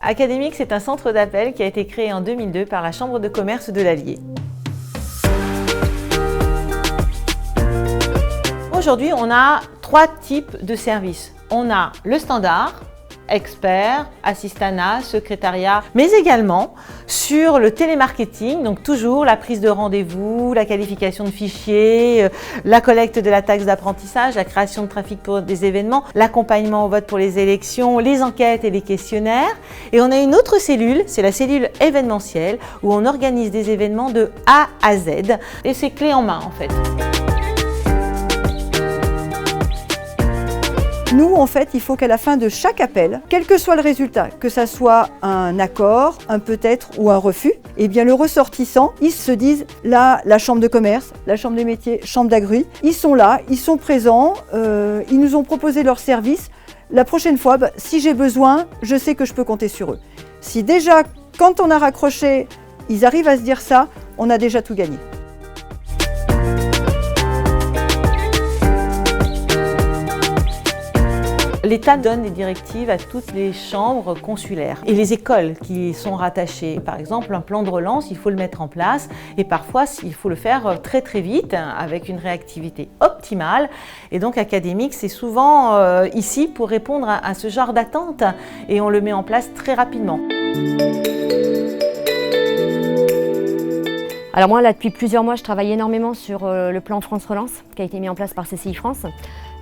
Académix est un centre d'appel qui a été créé en 2002 par la Chambre de commerce de l'Allier. Aujourd'hui, on a 3 types de services. On a le standard, expert, assistanat, secrétariat, mais également sur le télémarketing, donc toujours la prise de rendez-vous, la qualification de fichiers, la collecte de la taxe d'apprentissage, la création de trafic pour des événements, l'accompagnement au vote pour les élections, les enquêtes et les questionnaires. Et on a une autre cellule, c'est la cellule événementielle, où on organise des événements de A à Z. Et c'est clé en main en fait. Nous, en fait, il faut qu'à la fin de chaque appel, quel que soit le résultat, que ça soit un accord, un peut-être ou un refus, eh bien le ressortissant, ils se disent là, la chambre de commerce, la chambre des métiers, chambre d'agri, ils sont là, ils sont présents, ils nous ont proposé leurs services. La prochaine fois, si j'ai besoin, je sais que je peux compter sur eux. Si déjà, quand on a raccroché, ils arrivent à se dire ça, on a déjà tout gagné. L'État donne des directives à toutes les chambres consulaires et les écoles qui y sont rattachées. Par exemple, un plan de relance, il faut le mettre en place et parfois il faut le faire très très vite avec une réactivité optimale. Et donc Académix, c'est souvent ici pour répondre à ce genre d'attente et on le met en place très rapidement. Alors moi, là, depuis plusieurs mois, je travaille énormément sur le plan France Relance qui a été mis en place par CCI France,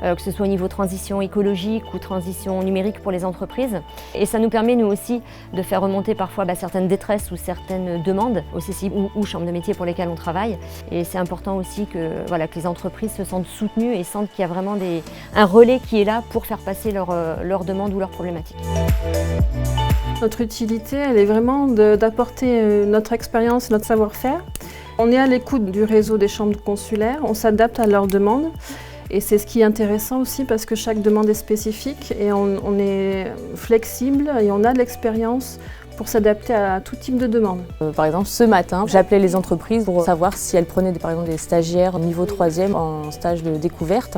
que ce soit au niveau transition écologique ou transition numérique pour les entreprises. Et ça nous permet, nous aussi, de faire remonter parfois certaines détresses ou certaines demandes au CCI ou chambres de métiers pour lesquelles on travaille. Et c'est important aussi que les entreprises se sentent soutenues et sentent qu'il y a vraiment un relais qui est là pour faire passer leurs demandes ou leurs problématiques. Notre utilité, elle est vraiment d'apporter notre expérience, notre savoir-faire. On est à l'écoute du réseau des chambres consulaires, on s'adapte à leurs demandes. Et c'est ce qui est intéressant aussi parce que chaque demande est spécifique et on est flexible et on a de l'expérience pour s'adapter à tout type de demande. Par exemple, ce matin, j'appelais les entreprises pour savoir si elles prenaient par exemple des stagiaires niveau 3e en stage de découverte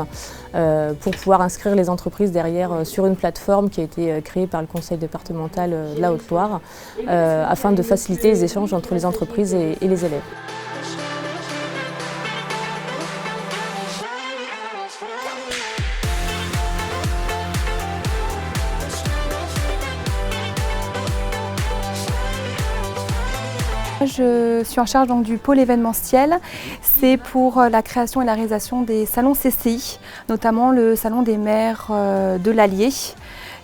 pour pouvoir inscrire les entreprises derrière sur une plateforme qui a été créée par le conseil départemental de la Haute-Loire afin de faciliter les échanges entre les entreprises et les élèves. Je suis en charge donc du pôle événementiel. C'est pour la création et la réalisation des salons CCI, notamment le salon des maires de l'Allier,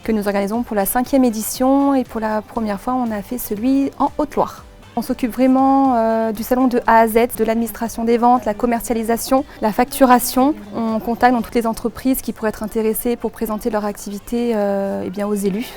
que nous organisons pour la 5e édition et pour la première fois on a fait celui en Haute-Loire. On s'occupe vraiment du salon de A à Z, de l'administration des ventes, la commercialisation, la facturation. On contacte dans toutes les entreprises qui pourraient être intéressées pour présenter leur activité aux élus.